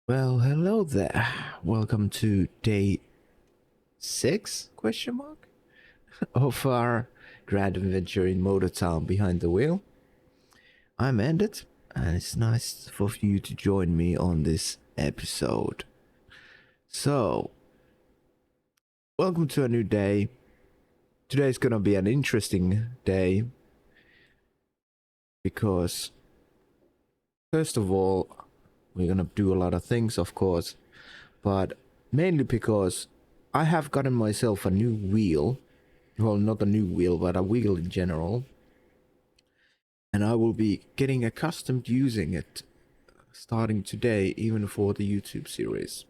Well, hello there. Welcome to day 6 question mark of our grand adventure in Motor Town behind the wheel. I'm Ended, and it's nice for you to join me on this episode. So, welcome to a new day. Today's gonna be an interesting day because first of all, we're gonna do a lot of things, of course, but mainly because I have gotten myself a new wheel. Well, not a new wheel, but a wheel in general. And I will be getting accustomed using it starting today, even for the YouTube series.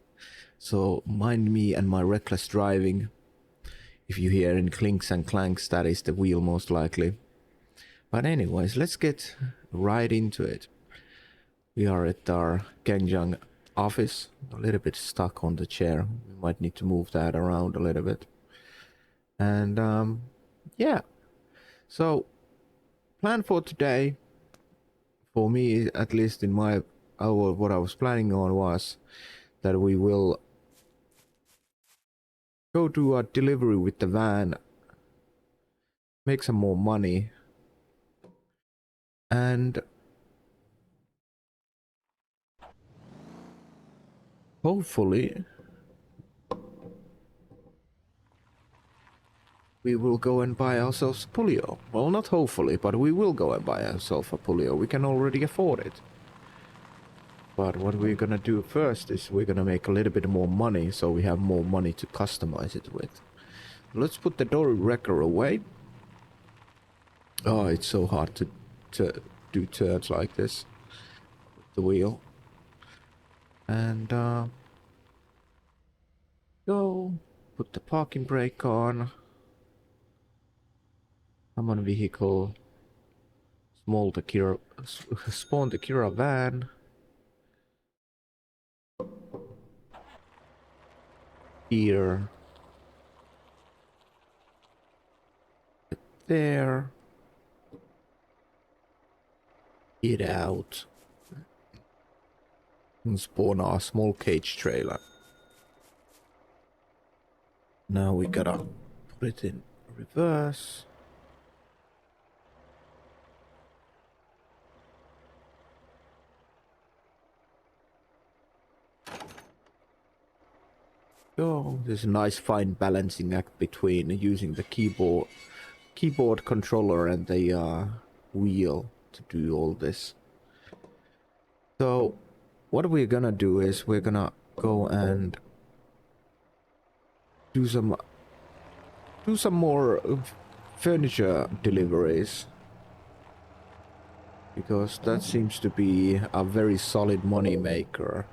So mind me and my reckless driving. If you hear any clinks and clanks, that is the wheel most likely. But anyways, let's get right into it. We are at our Gangjang office, a little bit stuck on the chair. We might need to move that around a little bit. And yeah, so plan for today, for me at least in my what I was planning on was that we will go to a delivery with the van, make some more money, and hopefully we will go and buy ourselves a Pulio. Well, not hopefully, but we will go and buy ourselves a Pulio. We can already afford it. But what we're gonna do first is we're gonna make a little bit more money so we have more money to customize it with. Let's put the Dory Wrecker away. Oh, it's so hard to do turns like this with the wheel. And go put the parking brake on. Come on, vehicle. Spawn the Kira van. Here. There. Get out. And spawn our small cage trailer. Now we gotta put it in reverse. Oh, there's a nice fine balancing act between using the keyboard controller and the wheel to do all this. So what we're gonna do is we're gonna go and do some more furniture deliveries, because that seems to be a very solid money maker.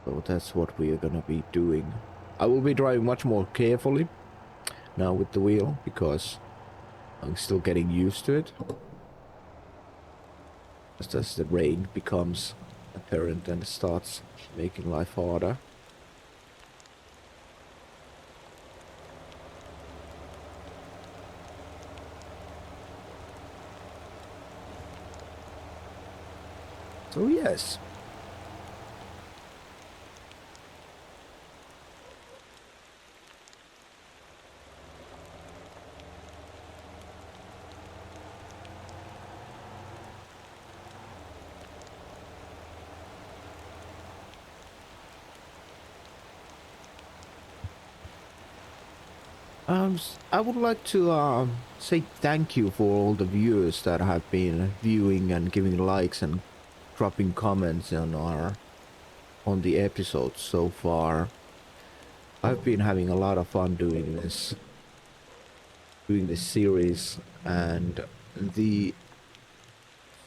So that's what we are gonna be doing. I will be driving much more carefully now with the wheel because I'm still getting used to it. Just as the rain becomes apparent and starts making life harder. So yes. I would like to say thank you for all the viewers that have been viewing and giving likes and dropping comments on the episodes so far. I've been having a lot of fun doing this series, and the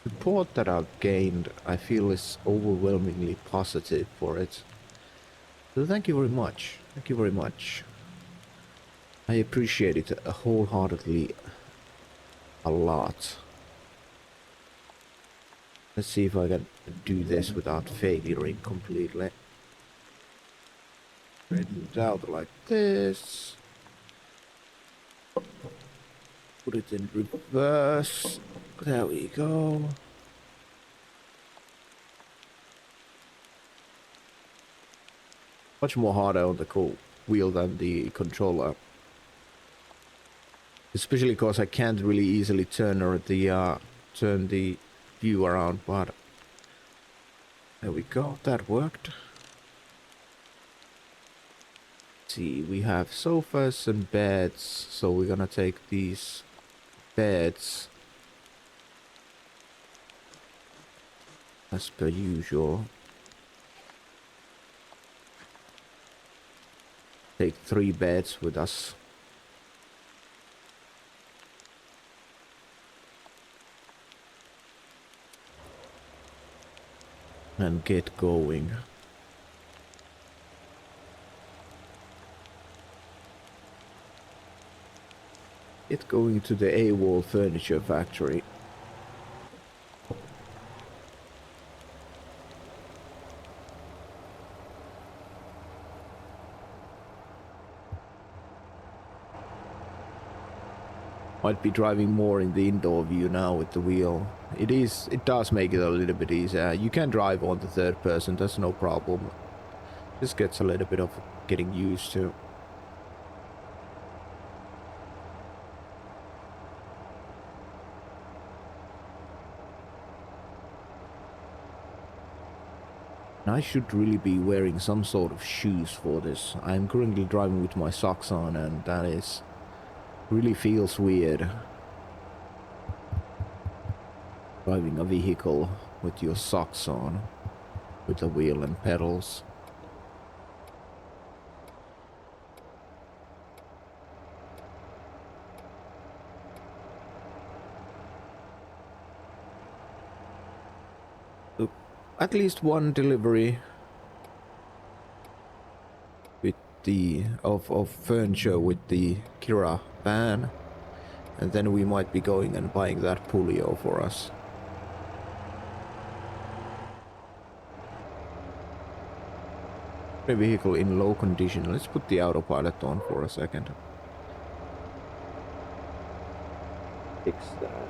support that I've gained, I feel, is overwhelmingly positive for it. So thank you very much. Thank you very much. I appreciate it wholeheartedly a lot. Let's see if I can do this without failing completely. Straighten it out like this. Put it in reverse. There we go. Much more harder on the wheel than the controller. Especially because I can't really easily turn the view around, but there we go, that worked. Let's see, we have sofas and beds, so we're gonna take these beds as per usual. Take 3 beds with us. And get going. Get going to the AWOL furniture factory. Might be driving more in the indoor view now with the wheel. It does make it a little bit easier. You can drive on the third person, that's no problem. Just gets a little bit of getting used to. I should really be wearing some sort of shoes for this. I'm currently driving with my socks on, and that is really feels weird. Driving a vehicle with your socks on, with the wheel and pedals. Look, at least one delivery with the of furniture with the Kira van, and then we might be going and buying that Pulio for us. A vehicle in low condition. Let's put the autopilot on for a second. Fix that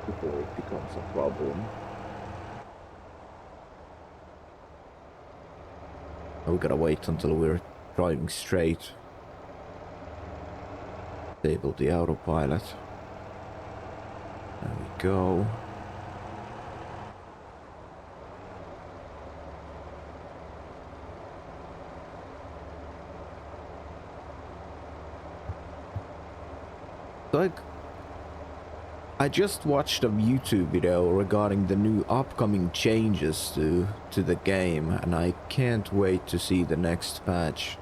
before it becomes a problem. We gotta wait until we're driving straight. Disable the autopilot. There we go. Like, I just watched a YouTube video regarding the new upcoming changes to the game, and I can't wait to see the next patch.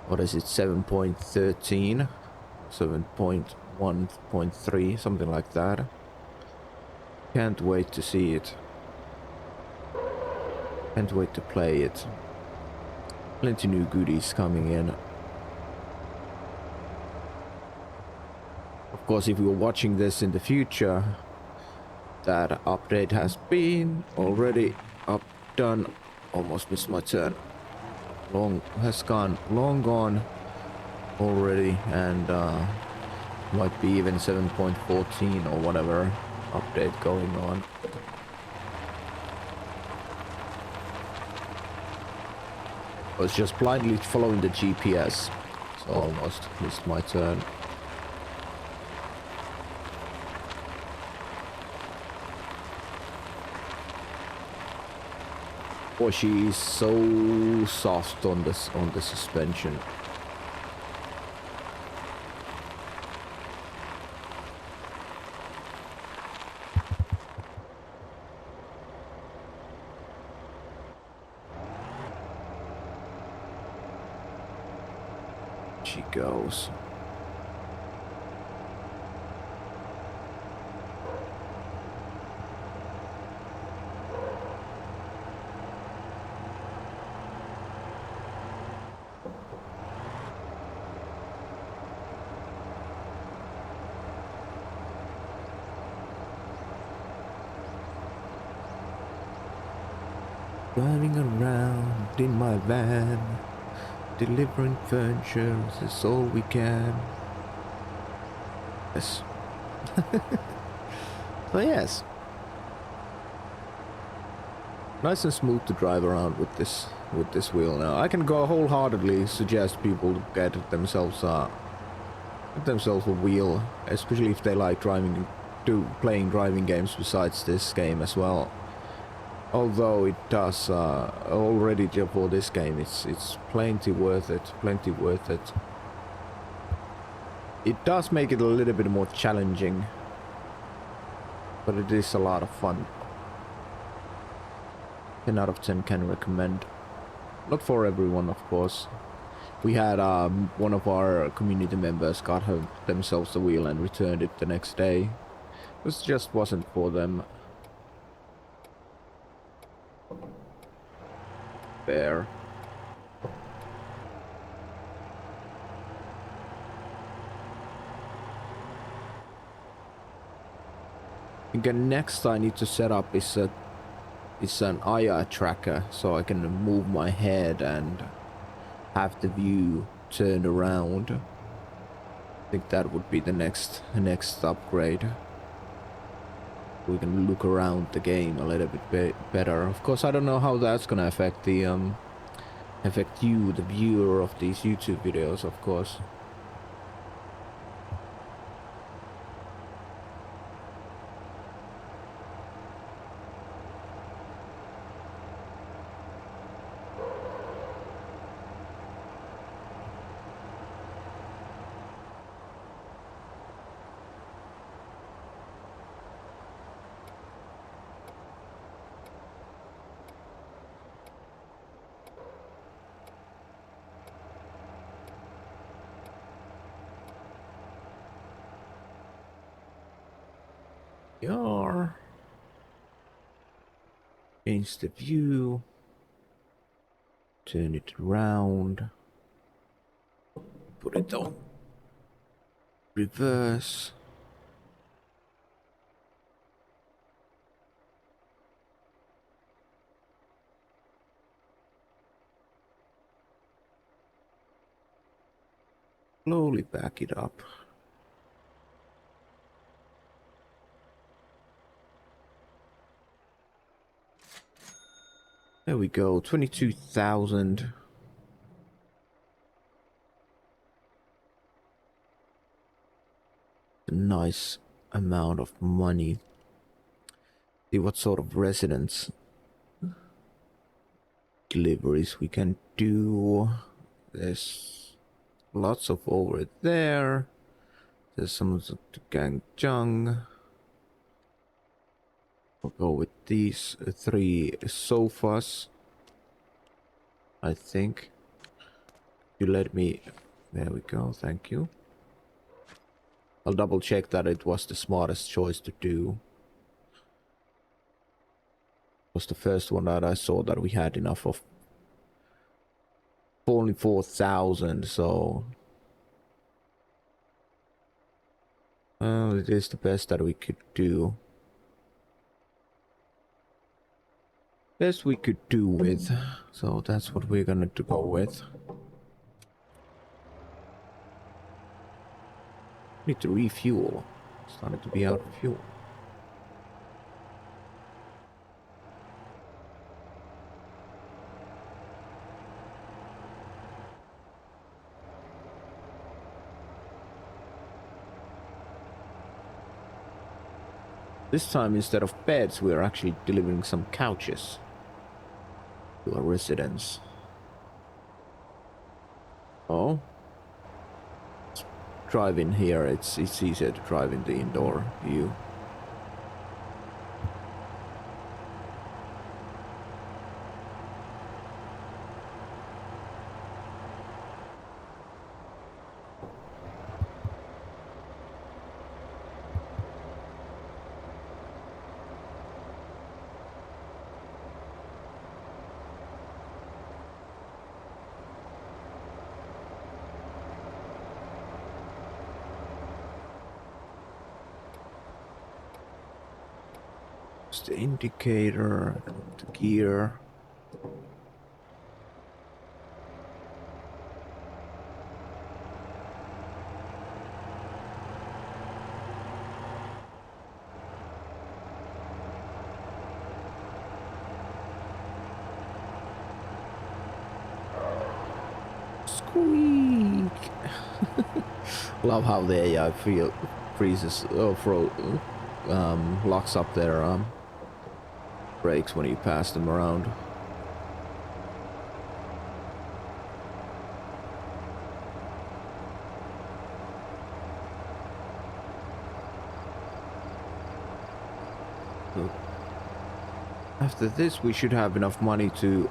What is it, 7.13? 7.1.3, something like that. Can't wait to see it. Can't wait to play it. Plenty new goodies coming in. Of course, if you're watching this in the future, that update has been already done. Almost missed my turn. Long gone already, and might be even 7.14 or whatever update going on. I was just blindly following the GPS, so almost missed my turn. Oh, she's so soft on the suspension. She goes. Driving around in my van, delivering furniture is all we can. Yes, So yes, nice and smooth to drive around with this wheel now. I can go wholeheartedly suggest people to get themselves a wheel, especially if they like playing driving games besides this game as well. Although it does already for this game, it's plenty worth it, plenty worth it. It does make it a little bit more challenging, but it is a lot of fun. 10 out of 10 can recommend. Not for everyone, of course. We had one of our community members got themselves a wheel and returned it the next day. This just wasn't for them. There. Again, next I need to set up is an eye tracker, so I can move my head and have the view turned around. I think that would be the next upgrade. We can look around the game a little bit better. Of course, I don't know how that's gonna affect the affect you, the viewer of these YouTube videos, of course. Change the view. Turn it around. Put it on reverse. Slowly back it up. There we go, 22,000. A nice amount of money. See what sort of residence deliveries we can do. There's lots of over there. There's some of the Gangjiang. We'll go with these 3 sofas. I think. You let me... There we go, thank you. I'll double check that it was the smartest choice to do. It was the first one that I saw that we had enough of. Only 4,000, so... Well, it is the best that we could do. Best we could do with. So that's what we're gonna go with. Need to refuel. Started to be out of fuel. This time, instead of beds, we're actually delivering some couches to a residence. Oh. Let's drive in here. It's easier to drive in the indoor view. The indicator, the gear. Squeak! Love how the AI freezes, locks up their brakes when you pass them around. So after this, we should have enough money to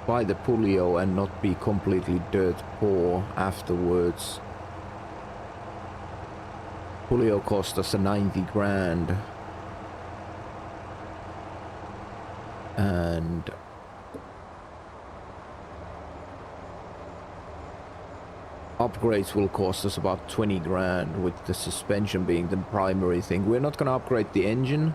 buy the Pulio and not be completely dirt poor afterwards. Pulio cost us a 90 grand. And upgrades will cost us about 20 grand, with the suspension being the primary thing. We're not gonna upgrade the engine.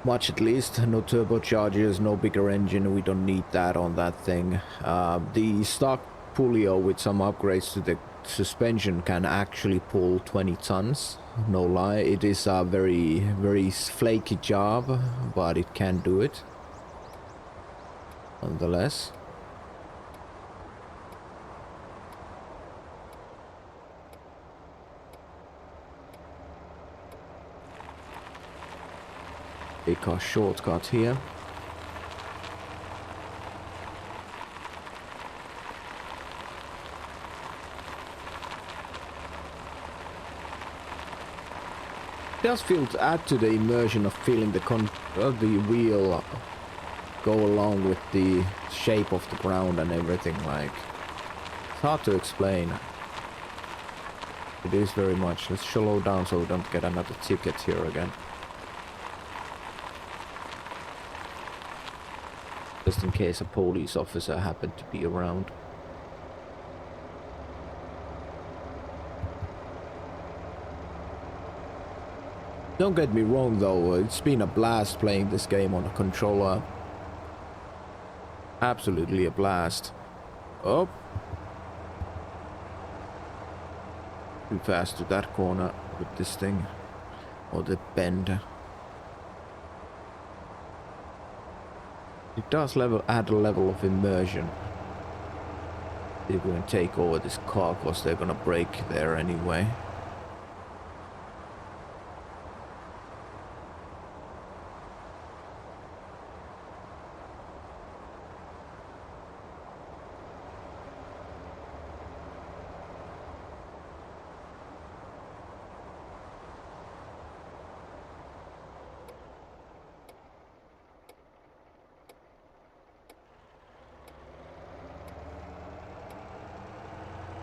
Much at least. No turbochargers, no bigger engine. We don't need that on that thing. The stock Pulio with some upgrades to the suspension can actually pull 20 tons. No lie. It is a very, very flaky job, but it can do it. Nonetheless. Take our shortcut here. It does feel to add to the immersion of feeling the wheel go along with the shape of the ground and everything. Like, it's hard to explain. It is very much. Let's slow down so we don't get another ticket here again. Just in case a police officer happened to be around. Don't get me wrong though, it's been a blast playing this game on a controller. Absolutely a blast. Oh. Too fast to that corner with this thing. Or the bend. It does add a level of immersion. They're going to take over this car because they're going to brake there anyway.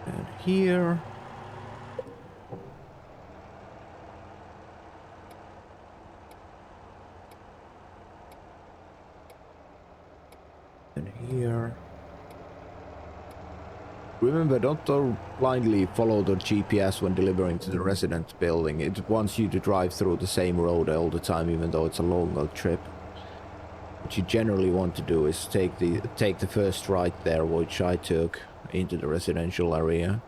And here. And here. Remember, don't blindly follow the GPS when delivering to the residence building. It wants you to drive through the same road all the time, even though it's a longer trip. What you generally want to do is take the first right there, which I took, into the residential area.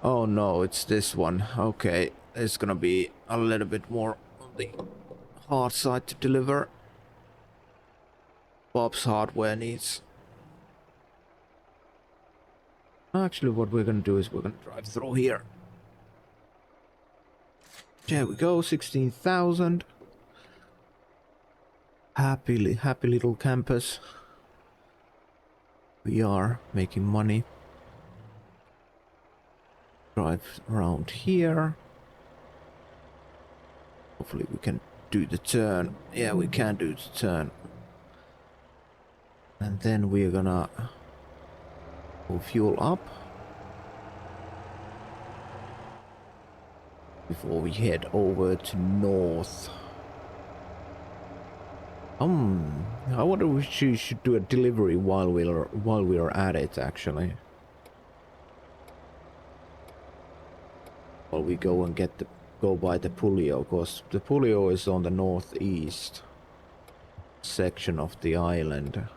Oh no, it's this one. Okay, it's gonna be a little bit more on the hard side to deliver. Bob's Hardware needs. Actually, what we're gonna do is we're gonna drive through here. There we go, 16,000. Happy little campus. We are making money. Drive around here. Hopefully we can do the turn. Yeah, we can do the turn. And then we're gonna pull fuel up before we head over to north. I wonder if we should do a delivery while we are at it, actually. While we go and go by the Pulio, because the Pulio is on the northeast section of the island.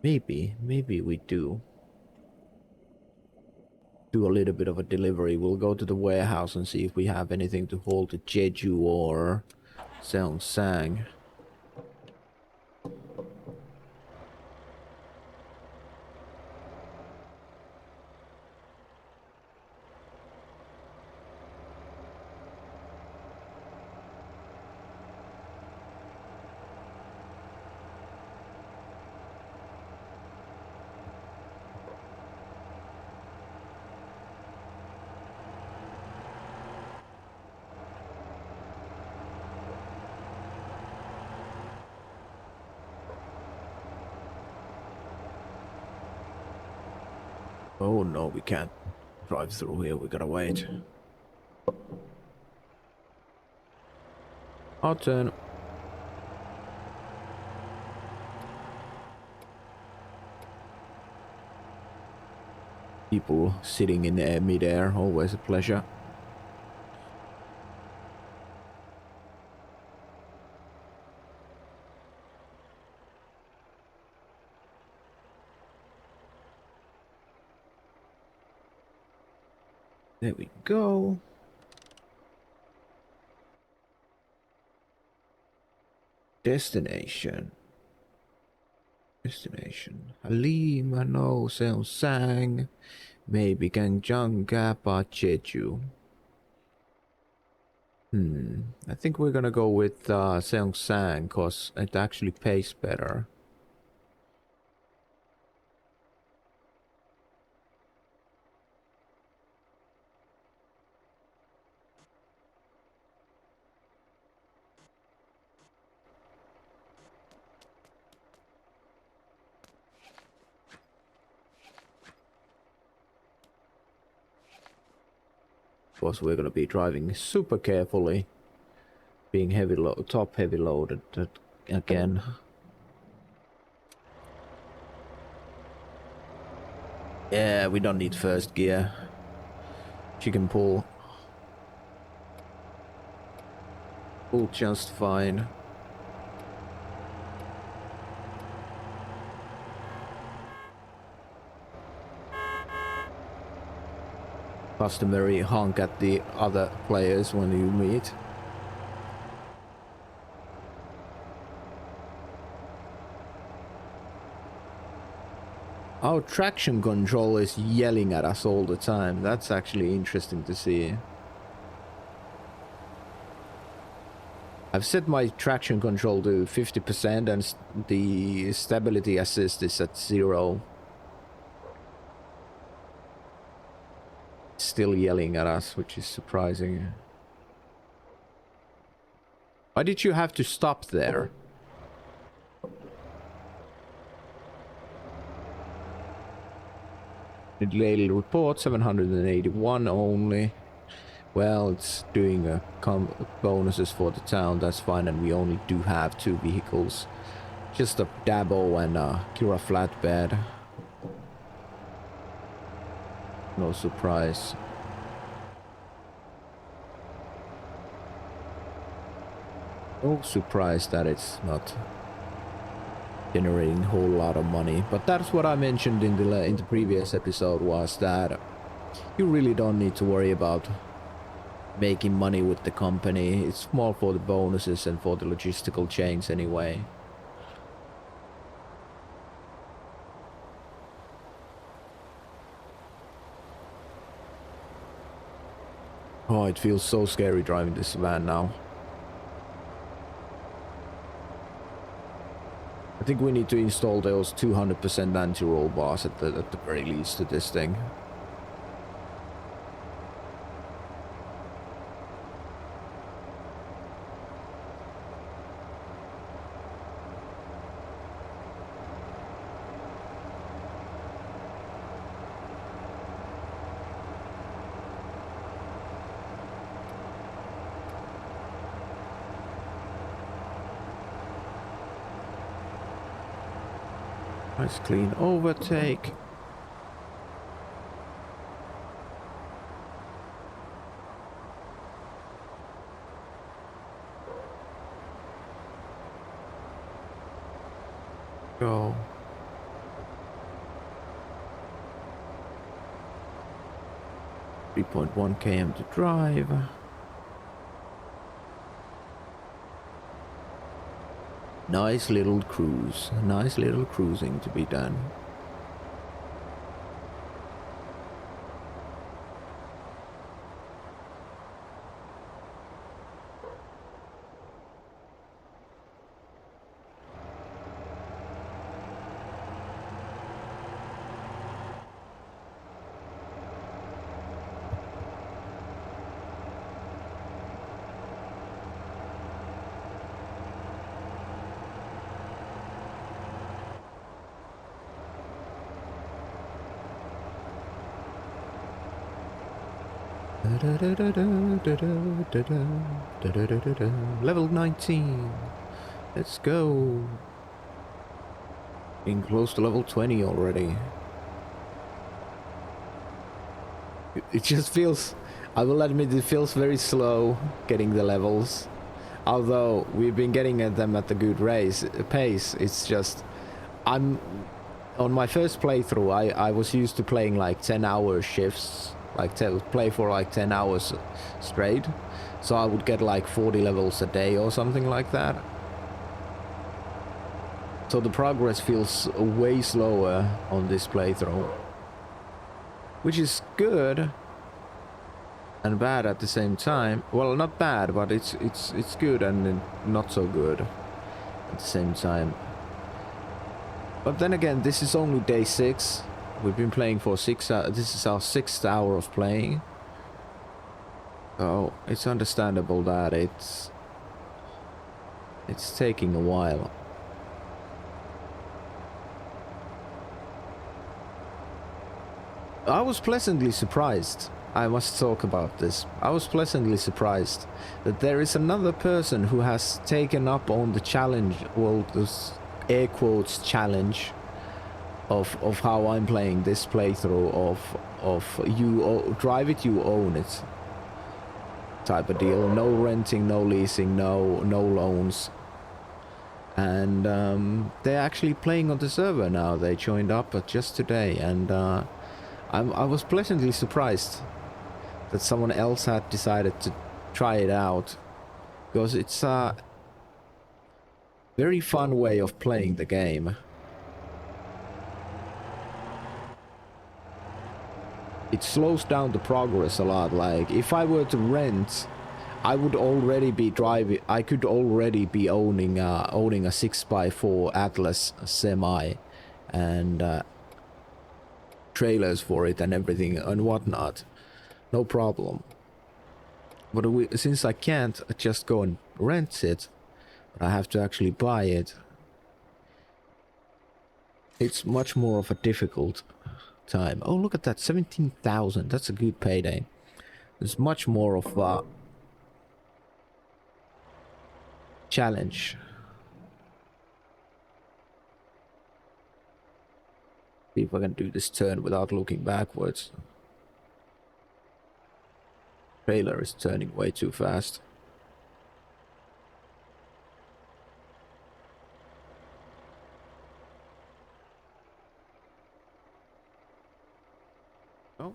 Maybe we do. do a little bit of a delivery. We'll go to the warehouse and see if we have anything to hold to Jeju or Seongsang. Oh no, we can't drive through here. We gotta wait. Our turn. People sitting in mid-air, always a pleasure. There we go. Destination. Halima, no, Seongsang. Maybe Gangjang, Gapa, Jeju. I think we're gonna go with Seongsang, cause it actually pays better. Of course, we're gonna be driving super carefully, being top heavy loaded again. Yeah, we don't need first gear. She can pull just fine. Customary honk at the other players when you meet. Our traction control is yelling at us all the time. That's actually interesting to see. I've set my traction control to 50% and the stability assist is at 0. Still yelling at us, which is surprising. Why did you have to stop there? The daily report 781 only. Well, it's doing bonuses for the town, that's fine, and we only do have 2 vehicles. Just a Dabo and a Kira flatbed. No surprise. No surprise that it's not generating a whole lot of money. But that's what I mentioned in the previous episode, was that you really don't need to worry about making money with the company. It's more for the bonuses and for the logistical chains anyway. Oh, it feels so scary driving this van now. I think we need to install those 200% anti-roll bars at the very least to this thing. Nice clean overtake. Go. 3.1 km to drive. Nice little cruise. Nice little cruising to be done. Level 19. Let's go. Being close to level 20 already. It just feels, I will admit, it feels very slow getting the levels. Although we've been getting at them at a good pace. It's just, I'm on my first playthrough. I was used to playing like 10-hour shifts, like play for like 10 hours straight. So I would get like 40 levels a day or something like that. So the progress feels way slower on this playthrough, which is good and bad at the same time. Well, not bad, but it's good and not so good at the same time. But then again, this is only day 6. We've been playing for 6 hours. This is our 6th hour of playing. So it's understandable that it's taking a while. I was pleasantly surprised. I must talk about this. I was pleasantly surprised that there is another person who has taken up on the challenge, well, this air quotes challenge of how I'm playing this playthrough of you drive it, you own it type of deal. No renting, no leasing, no loans. And they're actually playing on the server now. They joined up just today, and I was pleasantly surprised that someone else had decided to try it out, because it's a very fun way of playing the game. It slows down the progress a lot. Like, if I were to rent, I would already be driving. I could already be owning a 6x4 Atlas semi, and trailers for it and everything and whatnot. No problem. But since I can't just go and rent it, but I have to actually buy it, it's much more of a difficult time. Oh, look at that, 17,000. That's a good payday. It's much more of a challenge. See if I can do this turn without looking backwards. Trailer is turning way too fast. Oh.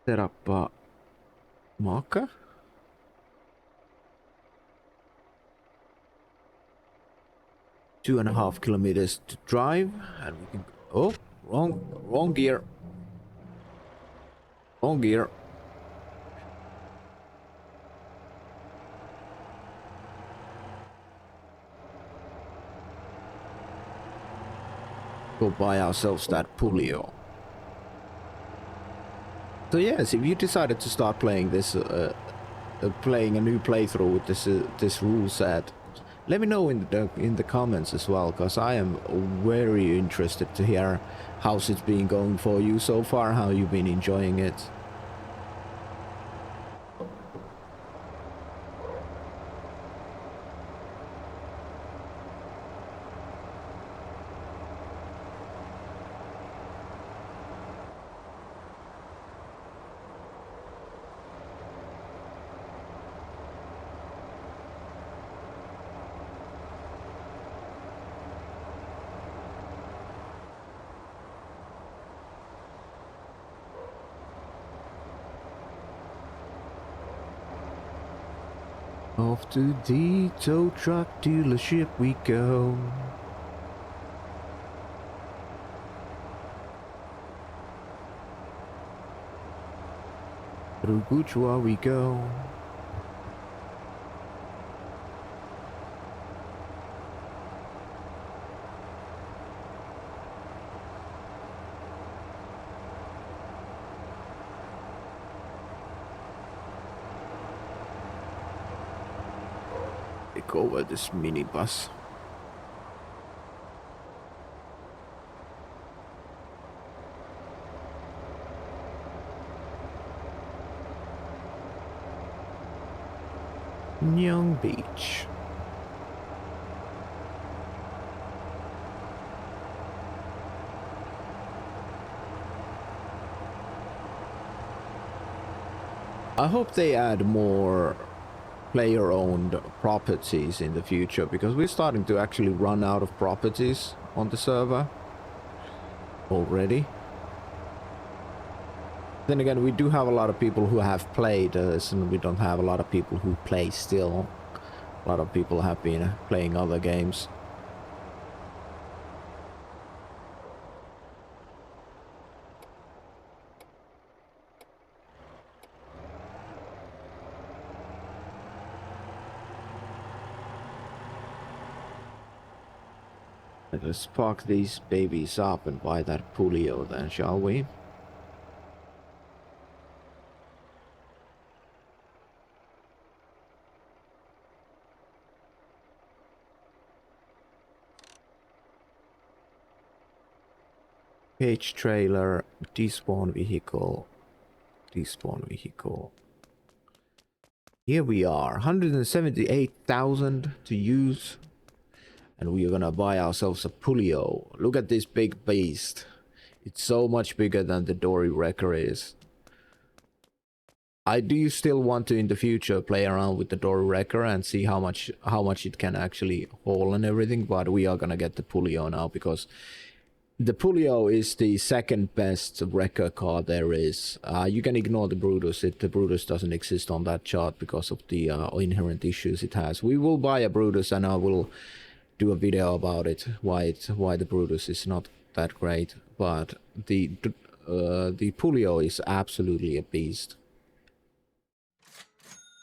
Set up a marker. Two and a half kilometers to drive, and we can. Oh, wrong gear. Wrong gear. Go buy ourselves that Pulio. So yes, if you decided to start playing this, playing a new playthrough with this rule set, let me know in the comments as well, because I am very interested to hear how's it been going for you so far, how you've been enjoying it. Off to the tow truck dealership we go. Through Guchua we go. Take over this minibus. Young Beach. I hope they add more player-owned properties in the future, because we're starting to actually run out of properties on the server already. Then again, we do have a lot of people who have played us, and we don't have a lot of people who play still. A lot of people have been playing other games. Let's park these babies up and buy that Pulio then, shall we? Cage trailer, despawn vehicle, despawn vehicle. Here we are, 178,000 to use. And we are gonna buy ourselves a Pulio. Look at this big beast. It's so much bigger than the Dory Wrecker is. I do still want to in the future play around with the Dory Wrecker and see how much it can actually haul and everything, but we are gonna get the Pulio now because the Pulio is the second best wrecker car there is. You can ignore the Brutus. The Brutus doesn't exist on that chart because of the inherent issues it has. We will buy a Brutus and I will do a video about it, why the Brutus is not that great, but the Pulio is absolutely a beast.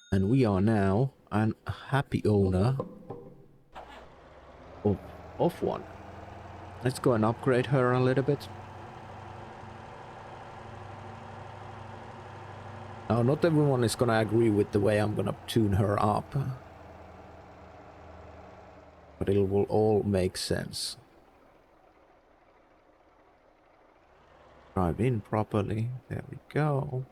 And we are now an happy owner of one. Let's go and upgrade her a little bit. Now, not everyone is gonna agree with the way I'm gonna tune her up, but it will all make sense. Drive in properly. There we go.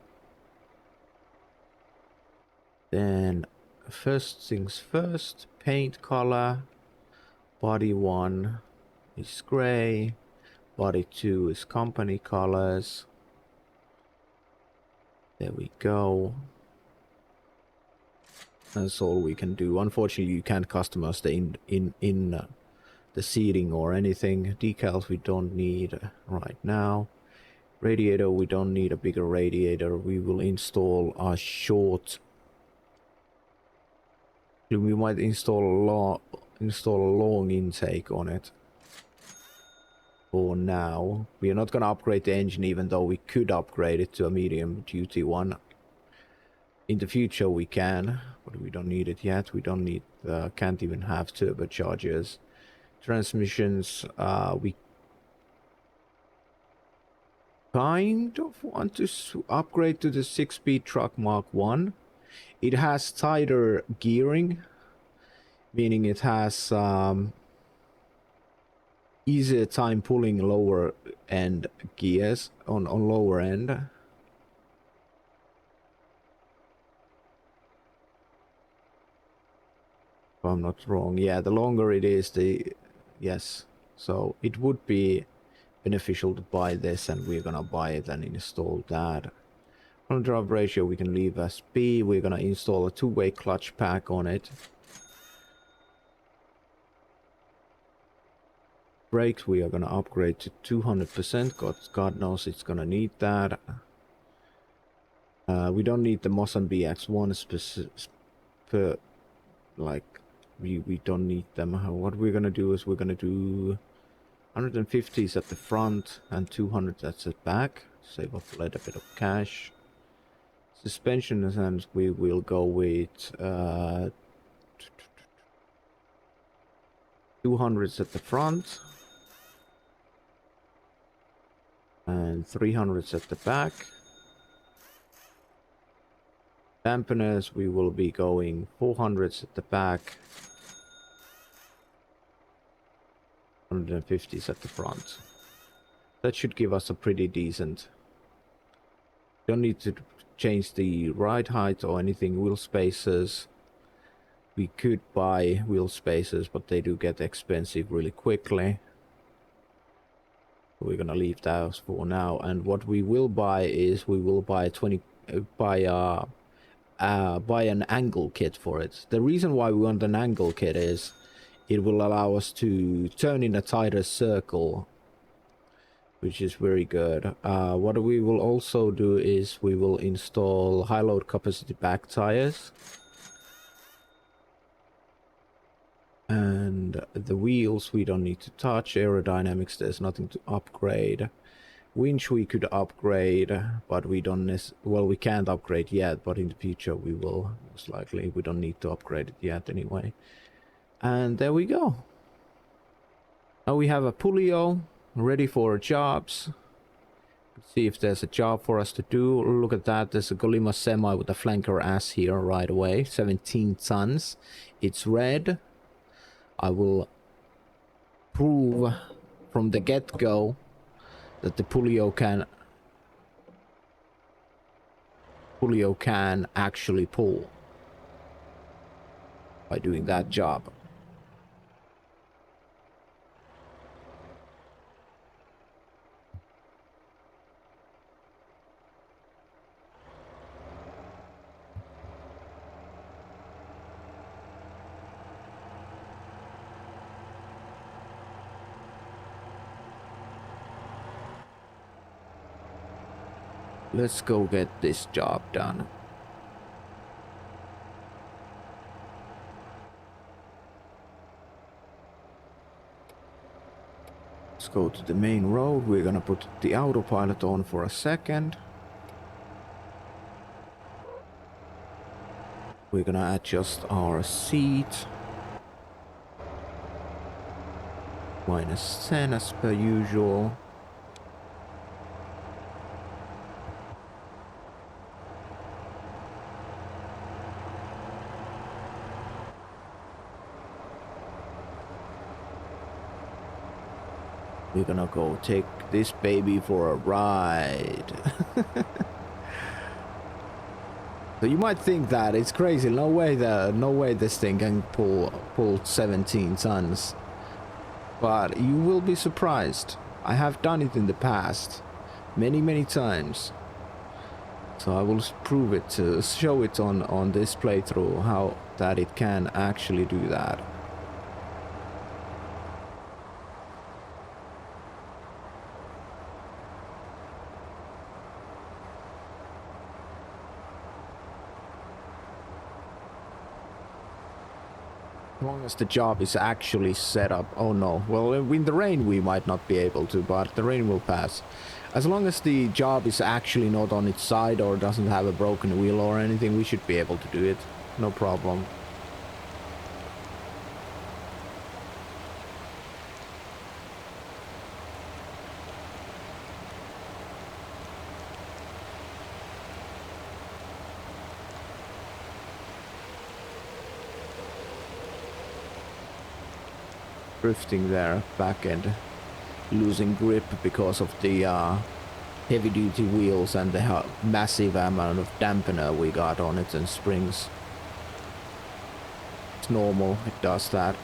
Then, first things first, paint color. Body 1 is gray. Body 2 is company colors. There we go. That's all we can do. Unfortunately, you can't customize the the seating or anything. Decals we don't need right now. Radiator, we don't need a bigger radiator. We will install a short. We might install a long intake on it. For now, we are not gonna upgrade the engine, even though we could upgrade it to a medium duty one. In the future we can, but we don't need it yet. We don't need, can't even have turbochargers. Transmissions, we kind of want to upgrade to the 6-speed truck Mark 1. It has tighter gearing, meaning it has easier time pulling lower end gears on lower end. If I'm not wrong. Yeah, the longer it is, yes. So it would be beneficial to buy this, and we're gonna buy it and install that. On drive ratio, we can leave as B. We're gonna install a two-way clutch pack on it. Brakes, we are gonna upgrade to 200%. God knows it's gonna need that. We don't need the Mosan BX1 per like we don't need them. What we're gonna do is we're gonna do 150s at the front and 200 at the back. Save up a little bit of cash. Suspension and we will go with 200s at the front and 300s at the back. Dampeners, we will be going 400s at the back, 150s at the front. That should give us a pretty decent. Don't need to change the ride height or anything. Wheel spacers. We could buy wheel spacers, but they do get expensive really quickly. We're gonna leave those for now. And what we will buy is we will buy buy an angle kit for it. The reason why we want an angle kit is it will allow us to turn in a tighter circle, which is very good. What we will also do is we will install high load capacity back tires. And the wheels we don't need to touch. Aerodynamics, there's nothing to upgrade. Winch we could upgrade, but we don't well, we can't upgrade yet, but in the future we will, most likely. We don't need to upgrade it yet anyway. And there we go. Now we have a Pulio ready for jobs. Let's see if there's a job for us to do. Look at that, there's a Golima semi with a flanker ass here right away. 17 tons. It's red. I will prove from the get-go that the Pulio can actually pull by doing that job. Let's go get this job done. Let's go to the main road. We're gonna put the autopilot on for a second. We're gonna adjust our seat. -10 as per usual. We're gonna go take this baby for a ride. So you might think that it's crazy. No way this thing can pull 17 tons. But you will be surprised. I have done it in the past, many times. So I will prove it, to show it on this playthrough how that it can actually do that. As long as the job is actually set up. Oh no, well, in the rain we might not be able to, but the rain will pass. As long as the job is actually not on its side or doesn't have a broken wheel or anything, we should be able to do it. No problem. Drifting there, back end, losing grip because of the heavy duty wheels and the massive amount of dampener we got on it and springs. It's normal, it does that.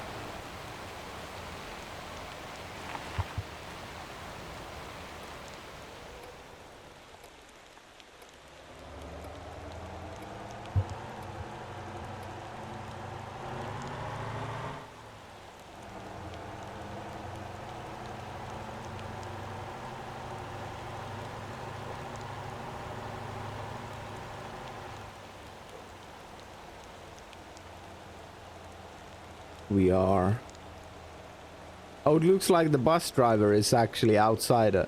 We are... Oh, it looks like the bus driver is actually outside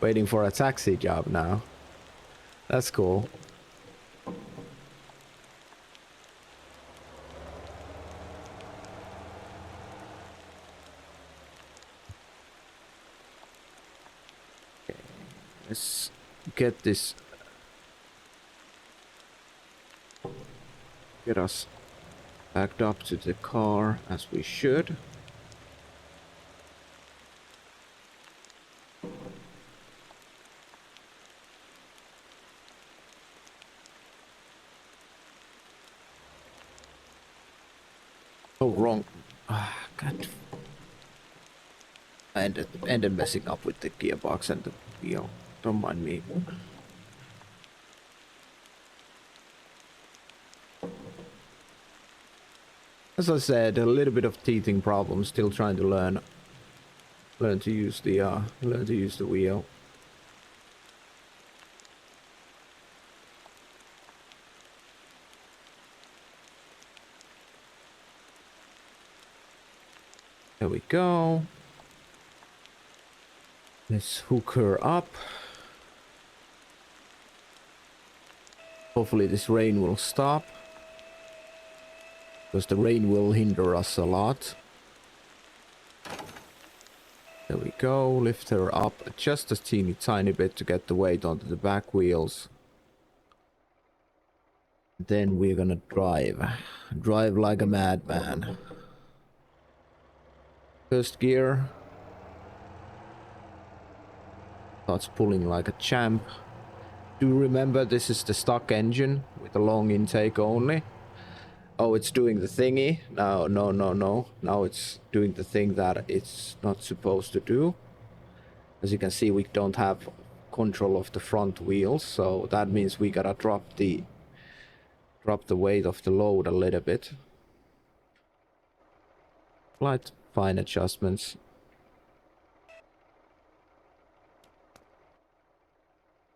waiting for a taxi job now. That's cool. Okay, let's get this... Get us backed up to the car as we should. Oh, wrong. Ah, God. I ended messing up with the gearbox and the wheel. Don't mind me. As I said, a little bit of teething problem. Still trying to learn to use the wheel. There we go. Let's hook her up. Hopefully this rain will stop. Because the rain will hinder us a lot. There we go. Lift her up just a teeny tiny bit to get the weight onto the back wheels. Then we're gonna drive. Drive like a madman. First gear. Starts pulling like a champ. Do remember this is the stock engine with a long intake only. Oh, it's doing the thingy. No. Now it's doing the thing that it's not supposed to do. As you can see, we don't have control of the front wheels, so that means we gotta drop the weight of the load a little bit. Slight fine adjustments.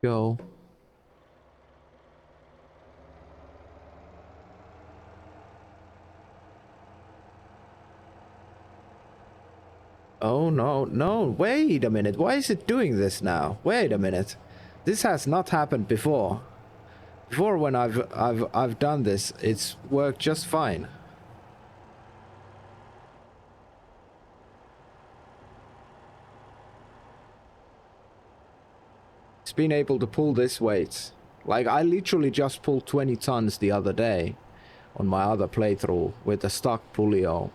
Go. Oh no, wait a minute. Why is it doing this now? Wait a minute. This has not happened before. Before when I've done this, it's worked just fine. It's been able to pull this weight. Like I literally just pulled 20 tons the other day on my other playthrough with a stock Pulio.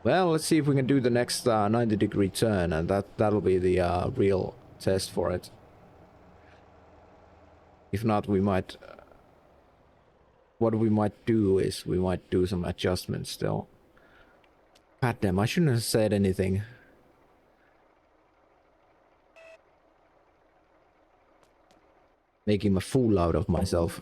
Well, let's see if we can do the next 90-degree turn, and that'll be the real test for it. If not, we might... what we might do is we might do some adjustments still. God damn, I shouldn't have said anything. Making a fool out of myself.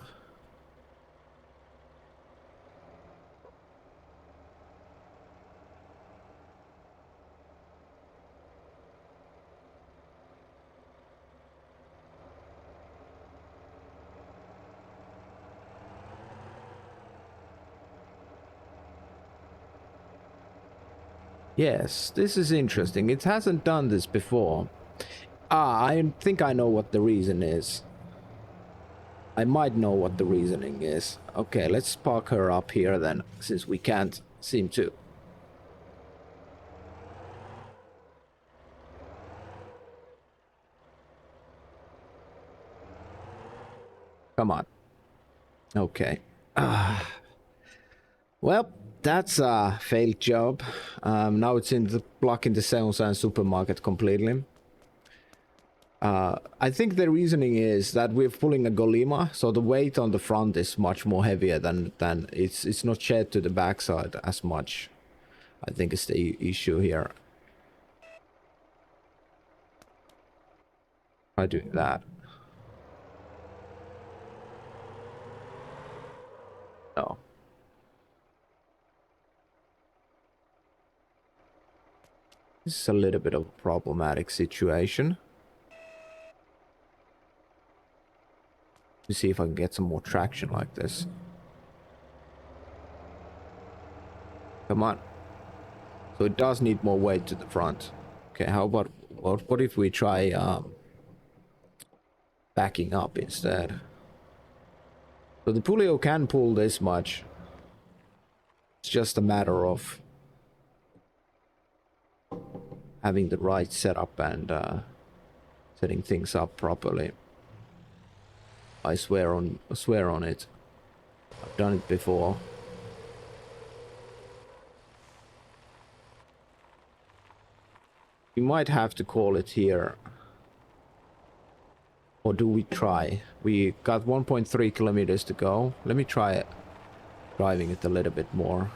Yes, this is interesting. It hasn't done this before. Ah, I think I know what the reason is. I might know what the reasoning is. Okay, let's park her up here then, since we can't seem to. Come on. Okay. Well, that's a failed job. Now it's in the blocking the Seonsan supermarket completely. I think the reasoning is that we're pulling a Golima, so the weight on the front is much more heavier than it's not shared to the backside as much. I think is the issue here. Try doing that. No. This is a little bit of a problematic situation. To see if I can get some more traction like this. Come on. So it does need more weight to the front. Okay, how about what if we try backing up instead? So the Pulio can pull this much. It's just a matter of having the right setup and setting things up properly. I swear on it. I've done it before. We might have to call it here. Or do we try? We got 1.3 kilometers to go. Let me try it. Driving it a little bit more.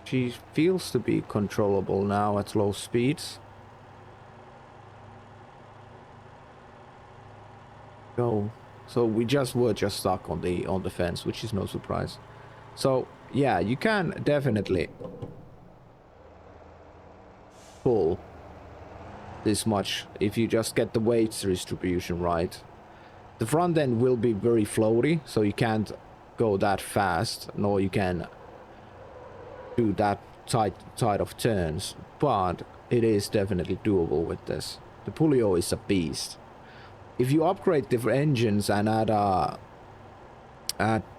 She feels to be controllable now at low speeds. Go. So we were just stuck on the fence, which is no surprise. So yeah, you can definitely pull this much if you just get the weights distribution right. The front end will be very floaty, so you can't go that fast, nor you can do that tight of turns, but it is definitely doable with this. The Pulio is a beast. If you upgrade the engines and upgrade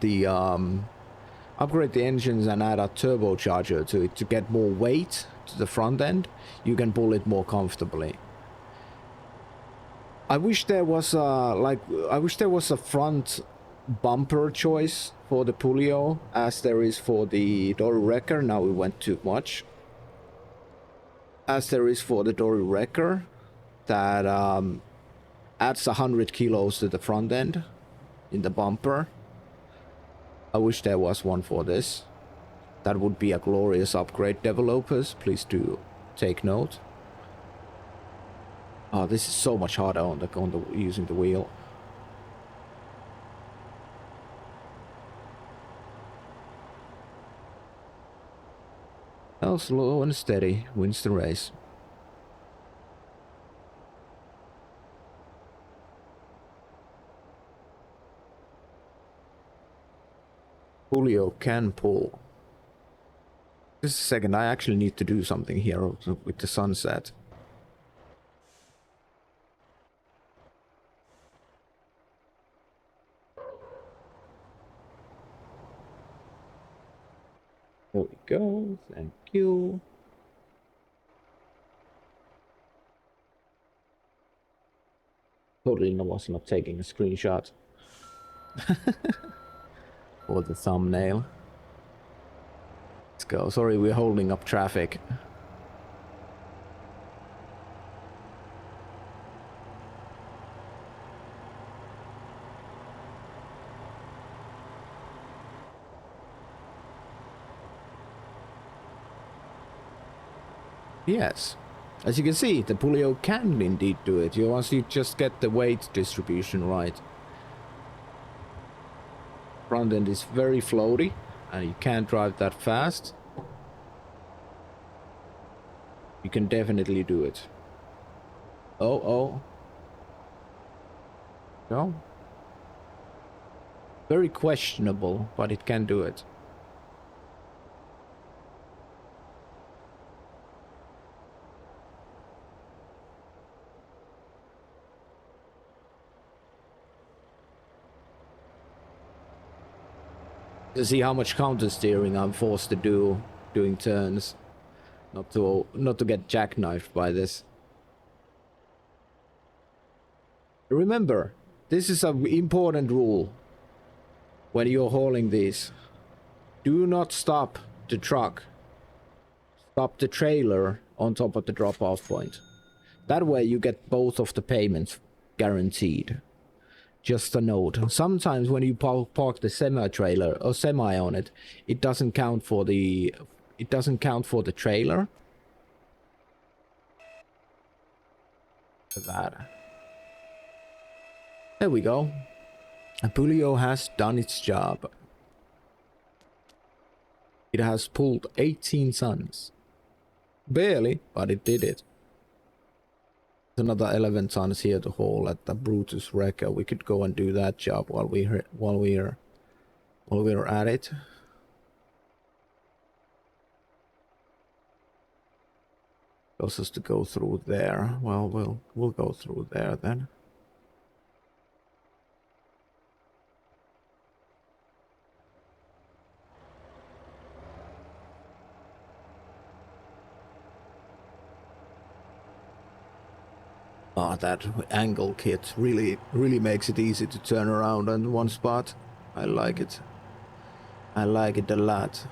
the engines and add a turbocharger to it to get more weight to the front end, you can pull it more comfortably. I wish there was a front bumper choice for the Pulio as there is for the Dory Wrecker. Now we went too much. As there is for the Dory Wrecker that adds 100 kilos to the front end in the bumper. I wish there was one for this. That would be a glorious upgrade. Developers, please do take note. Oh, this is so much harder on the using the wheel. Well, slow and steady wins the race. Pulio can pull. Just a second, I actually need to do something here with the sunset. There we go, thank you. Totally was not taking a screenshot. For the thumbnail. Let's go. Sorry, we're holding up traffic. Yes. As you can see, the Pulio can indeed do it. Once you just get the weight distribution right. Front end is very floaty, and you can't drive that fast. You can definitely do it. Oh. No? Very questionable, but it can do it. To see how much counter steering I'm forced to do doing turns, not to get jackknifed by this. Remember, this is an important rule when you're hauling these. Do not stop the truck. Stop the trailer on top of the drop-off point. That way you get both of the payments guaranteed. Just a note. Sometimes when you park the semi-trailer or semi on it, it doesn't count for the trailer. That. There we go. Pulio has done its job. It has pulled 18 sons. Barely, but it did it. There's another 11 tons here to haul at the Brutus Wrecker. We could go and do that job while we're at it. Tells us to go through there. Well, we'll go through there then. Ah, that angle kit really makes it easy to turn around on one spot. I like it. I like it a lot.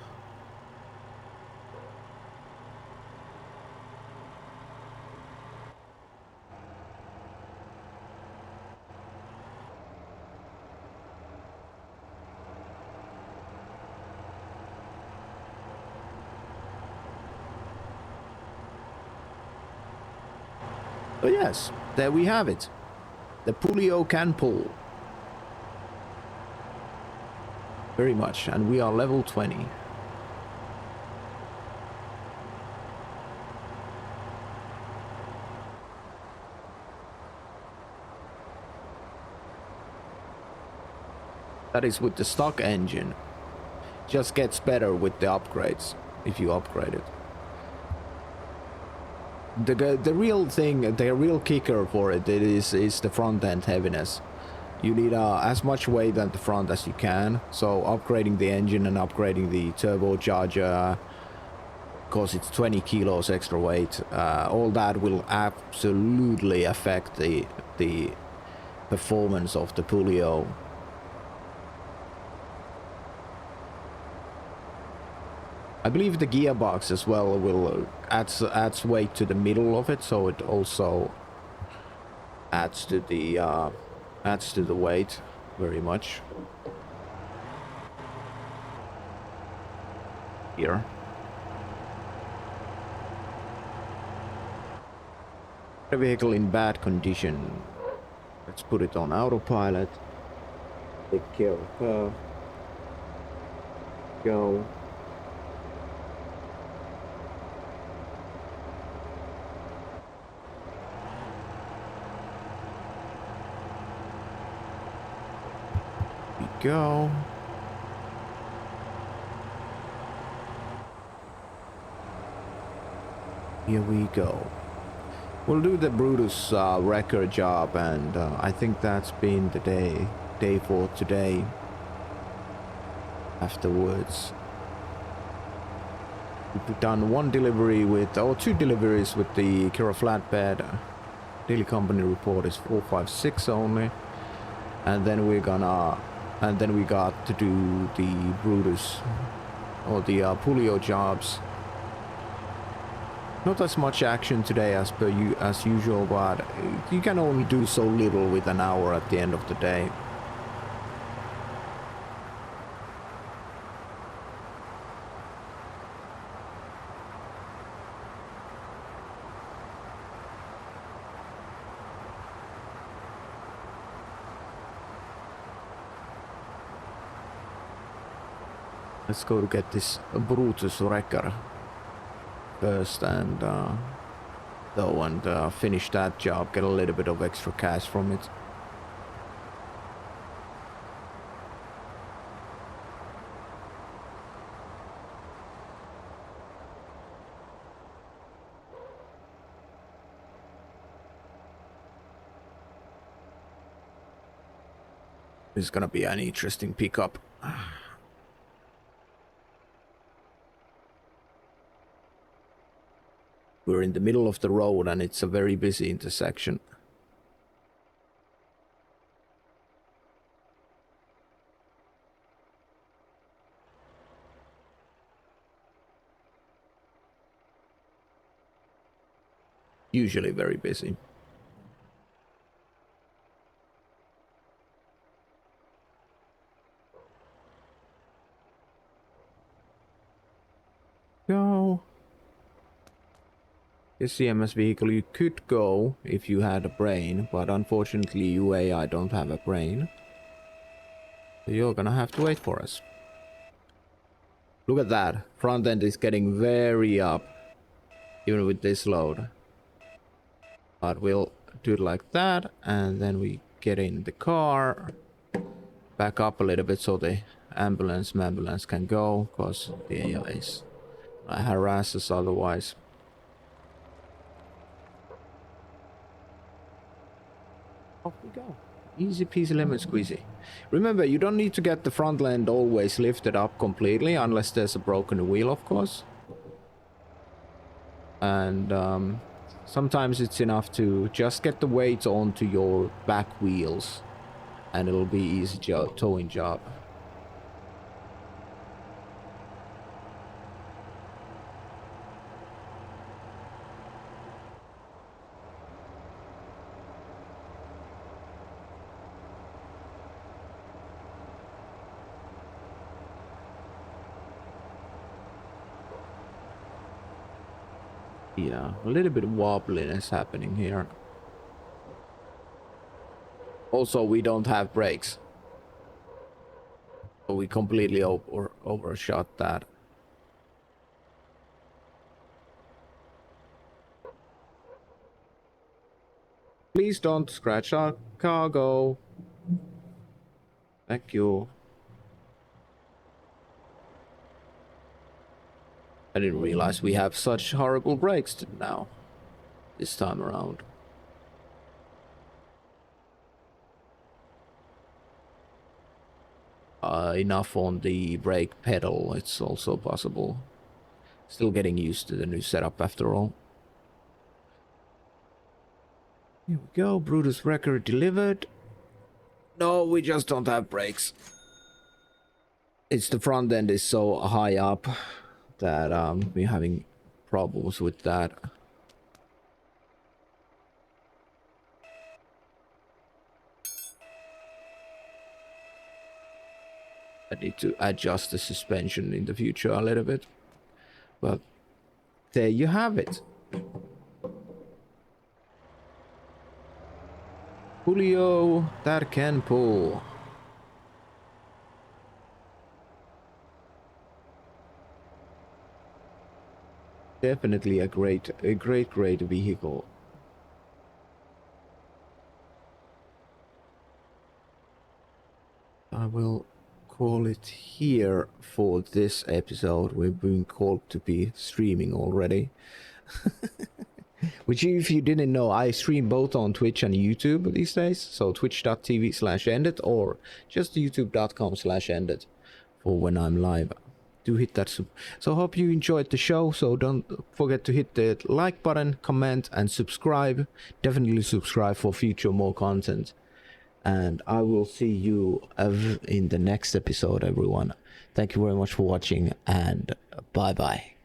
So yes, there we have it. The Pulio can pull. Very much, and we are level 20. That is with the stock engine. Just gets better with the upgrades, if you upgrade it. The real thing, the real kicker for it is the front end heaviness. You need as much weight at the front as you can, so upgrading the engine and upgrading the turbocharger, because it's 20 kilos extra weight, all that will absolutely affect the performance of the Pulio. I believe the gearbox as well will adds weight to the middle of it, so it also adds to the weight very much. Here. The vehicle in bad condition. Let's put it on autopilot. Take care of her. Go. Go. Here we go. We'll do the Brutus wrecker job, and I think that's been the day for today. Afterwards, we've done one delivery with, or two deliveries with the Kira flatbed. Daily company report is 456 only, and then we got to do the Brutus or the Pulio jobs. Not as much action today as usual, but you can only do so little with an hour at the end of the day. Let's go to get this Brutus wrecker first, and finish that job, get a little bit of extra cash from it. This is gonna be an interesting pickup. We're in the middle of the road and it's a very busy intersection. Usually very busy. Go. This CMS vehicle you could go if you had a brain, but unfortunately you AI don't have a brain. So you're gonna have to wait for us. Look at that. Front end is getting very up, even with this load. But we'll do it like that, and then we get in the car, back up a little bit so the ambulance can go, because the AIs harass us otherwise. Off we go. Easy peasy lemon squeezy. Remember, you don't need to get the front end always lifted up completely, unless there's a broken wheel, of course. And sometimes it's enough to just get the weight onto your back wheels, and it'll be easy towing job. Yeah, a little bit of wobbliness happening here. Also, we don't have brakes, so we completely overshot that. Please don't scratch our cargo. Thank you. I didn't realize we have such horrible brakes now, this time around. Enough on the brake pedal, it's also possible. Still getting used to the new setup after all. Here we go, Brutus record delivered. No, we just don't have brakes. It's the front end is so high up that we're having problems with that. I need to adjust the suspension in the future a little bit. But there you have it. Pulio that can pull. Definitely a great vehicle. I will call it here for this episode. We've been called to be streaming already. Which, if you didn't know, I stream both on Twitch and YouTube these days. So twitch.tv/ended or just youtube.com/ended for when I'm live. Do hit that. So hope you enjoyed the show. So don't forget to hit the like button, comment, and subscribe. Definitely subscribe for future more content. And I will see you in the next episode, everyone. Thank you very much for watching, and bye bye.